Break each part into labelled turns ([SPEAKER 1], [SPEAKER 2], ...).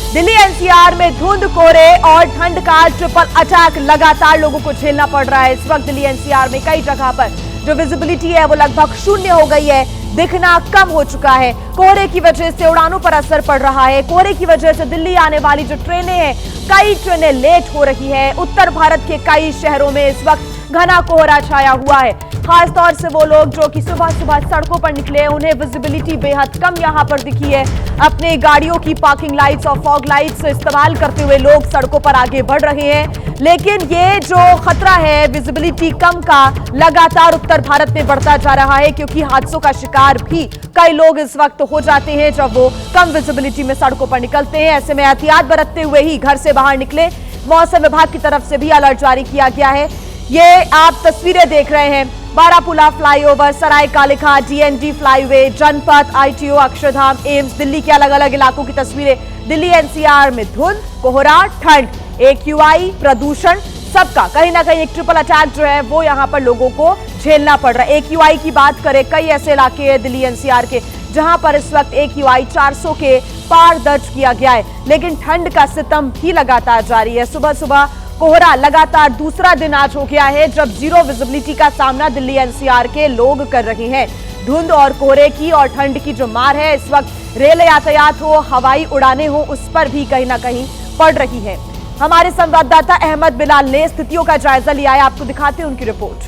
[SPEAKER 1] Delhi NCR में धुंध, कोहरे और ठंड का ट्रिपल अटैक लगातार लोगों को झेलना पड़ रहा है। इस वक्त दिल्ली एनसीआर में कई जगह पर जो विजिबिलिटी है वो लगभग शून्य हो गई है, दिखना कम हो चुका है। कोहरे की वजह से उड़ानों पर असर पड़ रहा है। कोहरे की वजह से दिल्ली आने वाली जो ट्रेनें हैं, कई ट्रेनें लेट हो रही है। उत्तर भारत के कई शहरों में इस वक्त घना कोहरा छाया हुआ है। खासतौर से वो लोग जो कि सुबह सुबह सड़कों पर निकले, उन्हें विजिबिलिटी बेहद कम यहां पर दिखी है। अपने गाड़ियों की पार्किंग लाइट्स और फॉग लाइट्स इस्तेमाल करते हुए लोग सड़कों पर आगे बढ़ रहे हैं। लेकिन ये जो खतरा है विजिबिलिटी कम का, लगातार उत्तर भारत में बढ़ता जा रहा है, क्योंकि हादसों का शिकार भी कई लोग इस वक्त हो जाते हैं जब वो कम विजिबिलिटी में सड़कों पर निकलते हैं। ऐसे में एहतियात बरतते हुए ही घर से बाहर निकले। मौसम विभाग की तरफ से भी अलर्ट जारी किया गया है। ये आप तस्वीरें देख रहे हैं, बारापुला फ्लाईओवर, सराय कालिका, डीएनडी फ्लाईवे, जनपथ, आईटीओ, अक्षरधाम, एम्स, दिल्ली के अलग अलग इलाकों की तस्वीरें। दिल्ली एनसीआर में धुंध, कोहरा, ठंड, एक्यूआई, प्रदूषण, सबका कहीं ना कहीं एक ट्रिपल अटैक जो है वो यहां पर लोगों को झेलना पड़ रहा है। एक्यूआई की बात करें, कई ऐसे इलाके हैं दिल्ली एनसीआर के जहां पर इस वक्त एक्यूआई 400 के पार दर्ज किया गया है, लेकिन ठंड का सितम भी लगातार जारी है। सुबह सुबह कोहरा लगातार दूसरा दिन आज हो गया है जब जीरो विजिबिलिटी का सामना दिल्ली एनसीआर के लोग कर रहे हैं। धुंध और कोहरे की और ठंड की जो मार है इस वक्त रेल यातायात हो, हवाई उड़ानें हो, उस पर भी कहीं ना कहीं पड़ रही है। हमारे संवाददाता अहमद बिलाल ने स्थितियों का जायजा लिया है, आपको दिखाते हैं उनकी रिपोर्ट।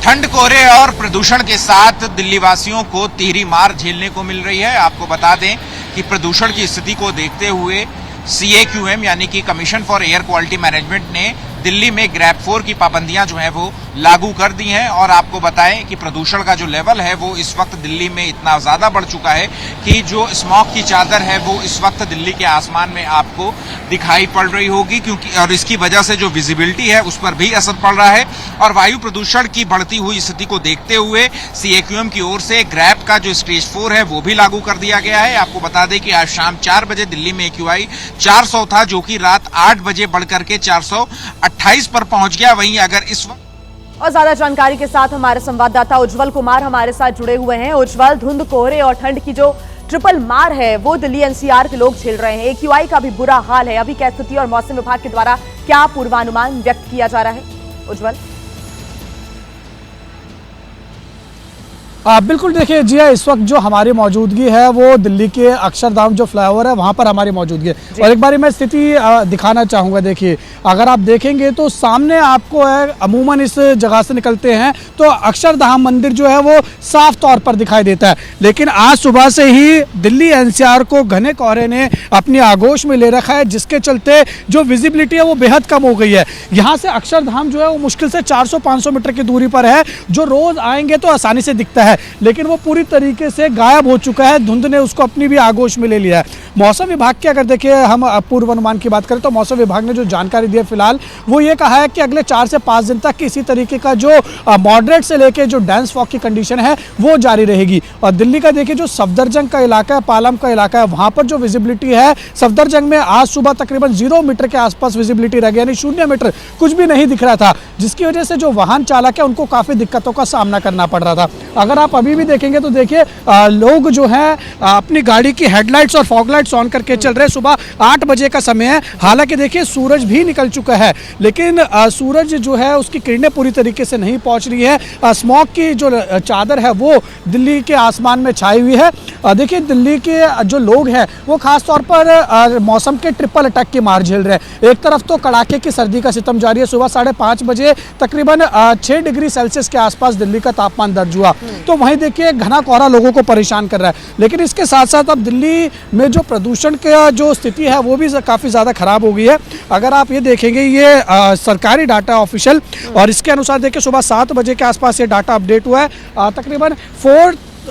[SPEAKER 2] ठंड, कोहरे और प्रदूषण के साथ दिल्ली वासियों को तिहरी मार झेलने को मिल रही है। आपको बता दें कि प्रदूषण की स्थिति को देखते हुए CAQM यानी कि commission for air quality management ने दिल्ली में ग्रैप 4 की पाबंदियां जो है वो लागू कर दी हैं। और आपको बताएं कि प्रदूषण का जो लेवल है वो इस वक्त दिल्ली में इतना ज्यादा बढ़ चुका है कि जो स्मॉग की चादर है वो इस वक्त दिल्ली के आसमान में आपको दिखाई पड़ रही होगी, क्योंकि और इसकी वजह से जो विजिबिलिटी है उस पर भी असर पड़ रहा है। और वायु प्रदूषण की बढ़ती हुई स्थिति को देखते हुए CAQM की ओर से ग्रैप का जो स्टेज 4 है वो भी लागू कर दिया गया है। आपको बता दें कि आज शाम 4 बजे दिल्ली में AQI 400 था, जो कि रात 8 बजे बढ़कर के 428 पर पहुंच गया। वहीं अगर इस वक्त
[SPEAKER 1] और ज्यादा जानकारी के साथ हमारे संवाददाता उज्जवल कुमार हमारे साथ जुड़े हुए हैं। उज्जवल, धुंध, कोहरे और ठंड की जो ट्रिपल मार है वो दिल्ली एनसीआर के लोग झेल रहे हैं। एक्यूआई का भी बुरा हाल है। अभी क्या स्थिति और मौसम विभाग के द्वारा क्या पूर्वानुमान व्यक्त किया जा रहा है, उज्जवल?
[SPEAKER 3] बिल्कुल, देखिए जी इस वक्त जो हमारी मौजूदगी है वो दिल्ली के अक्षरधाम जो फ्लाईओवर है वहाँ पर हमारी मौजूदगी है। और एक बार मैं स्थिति दिखाना चाहूँगा। देखिए, अगर आप देखेंगे तो सामने आपको है, अमूमन इस जगह से निकलते हैं तो अक्षरधाम मंदिर जो है वो साफ तौर पर दिखाई देता है, लेकिन आज सुबह से ही दिल्ली एनसीआर को घने कोहरे ने अपनी आगोश में ले रखा है, जिसके चलते जो विजिबिलिटी है वो बेहद कम हो गई है। यहाँ से अक्षरधाम जो है वो मुश्किल से 400-500 मीटर की दूरी पर है, जो रोज आएंगे तो आसानी से दिखता है, लेकिन वो पूरी तरीके से गायब हो चुका है। धुंध ने उसको अपनी भी आगोश में ले लिया है। मौसम विभाग की अगर देखिए हम पूर्वानुमान की बात करें तो मौसम विभाग ने जो जानकारी दी है फिलहाल वो ये कहा है कि अगले 4 से 5 दिन तक इसी तरीके का जो मॉडरेट से लेके जो डेंस फॉग की कंडीशन है वो जारी रहेगी। और दिल्ली का देखिए जो सफदरजंग का इलाका है, पालम का इलाका है, वहां पर जो विजिबिलिटी है सफदरजंग में आज सुबह तकरीबन 0 मीटर के आसपास विजिबिलिटी रह गई, यानी 0 मीटर, कुछ भी नहीं दिख रहा था, जिसकी वजह से जो वाहन चालक है उनको काफी दिक्कतों का सामना करना पड़ रहा था। अगर आप अभी भी देखेंगे तो देखिए लोग जो है अपनी गाड़ी की हेडलाइट्स और फॉग लाइट्स ऑन करके चल रहे हैं। सुबह 8 बजे का समय है, हालांकि देखिए सूरज भी निकल चुका है, लेकिन सूरज जो है उसकी किरणें पूरी तरीके से नहीं पहुंच रही है। स्मॉग की जो चादर है वो दिल्ली के आसमान में छाई हुई है। देखिए दिल्ली के जो लोग हैं वो खासतौर पर मौसम के ट्रिपल अटैक की मार झेल रहे हैं। एक तरफ तो कड़ाके की सर्दी का सितम जारी है। सुबह 5:30 बजे तकरीबन 6 डिग्री सेल्सियस के आसपास दिल्ली का तापमान दर्ज हुआ, तो वहीं देखिए घना कोहरा लोगों को परेशान कर रहा है। लेकिन इसके साथ साथ अब दिल्ली में जो प्रदूषण का जो स्थिति है वो भी काफ़ी ज़्यादा खराब हो गई है। अगर आप ये देखेंगे ये सरकारी डाटा ऑफिशियल, और इसके अनुसार देखिए सुबह 7 बजे के आसपास ये डाटा अपडेट हुआ है। तकरीबन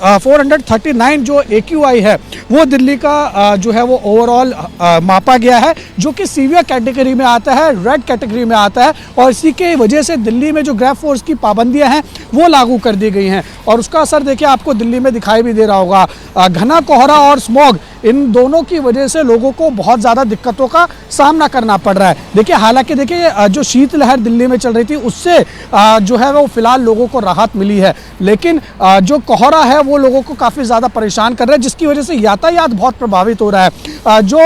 [SPEAKER 3] 439 जो AQI है वो दिल्ली का जो है वो ओवरऑल मापा गया है, जो कि सीवियर कैटेगरी में आता है, रेड कैटेगरी में आता है। और इसी के वजह से दिल्ली में जो ग्रैप फोर्स की पाबंदियां हैं वो लागू कर दी गई हैं, और उसका असर देखिए आपको दिल्ली में दिखाई भी दे रहा होगा। घना कोहरा और स्मॉग इन दोनों की वजह से लोगों को बहुत ज़्यादा दिक्कतों का सामना करना पड़ रहा है। देखिए, हालांकि देखिए जो शीतलहर दिल्ली में चल रही थी उससे जो है वो फिलहाल लोगों को राहत मिली है, लेकिन जो कोहरा है वो लोगों को काफ़ी ज़्यादा परेशान कर रहा है, जिसकी वजह से यातायात बहुत प्रभावित हो रहा है। जो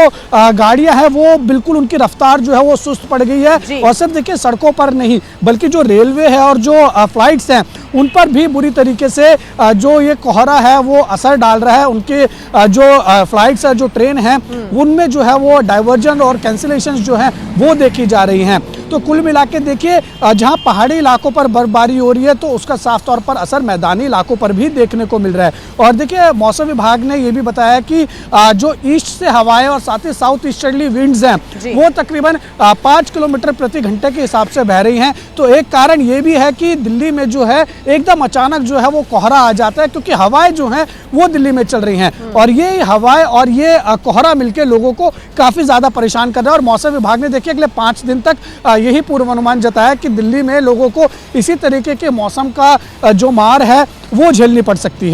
[SPEAKER 3] गाड़ियां हैं वो बिल्कुल उनकी रफ्तार जो है वो सुस्त पड़ गई है। और सिर्फ देखिए सड़कों पर नहीं बल्कि जो रेलवे है और जो फ्लाइट्स हैं उन पर भी बुरी तरीके से जो ये कोहरा है वो असर डाल रहा है। उनके जो फ्लाइट्स है, जो ट्रेन हैं, उनमें जो है वो डाइवर्जन और कैंसिलेशंस जो हैं वो देखी जा रही हैं। तो कुल मिला के देखिए जहां पहाड़ी इलाकों पर बर्फबारी हो रही है तो उसका साफ तौर पर असर मैदानी इलाकों पर भी देखने को मिल रहा है। और देखिए मौसम विभाग ने ये भी बताया कि जो ईस्ट से हवाएं और साथ ही साउथ ईस्टर्ली विंड्स हैं वो तकरीबन 5 किलोमीटर प्रति घंटे के हिसाब से बह रही हैं। तो एक कारण ये भी है कि दिल्ली में जो है एकदम अचानक जो है वो कोहरा आ जाता है, क्योंकि हवाएं जो हैं वो दिल्ली में चल रही हैं और ये हवाएं और ये कोहरा मिलकर लोगों को काफ़ी ज़्यादा परेशान कर रहा है। और मौसम विभाग ने देखिए अगले 5 दिन तक यही पूर्वानुमान जताया कि दिल्ली में लोगों को इसी तरीके के मौसम का जो मार है वो झेलनी पड़ सकती है।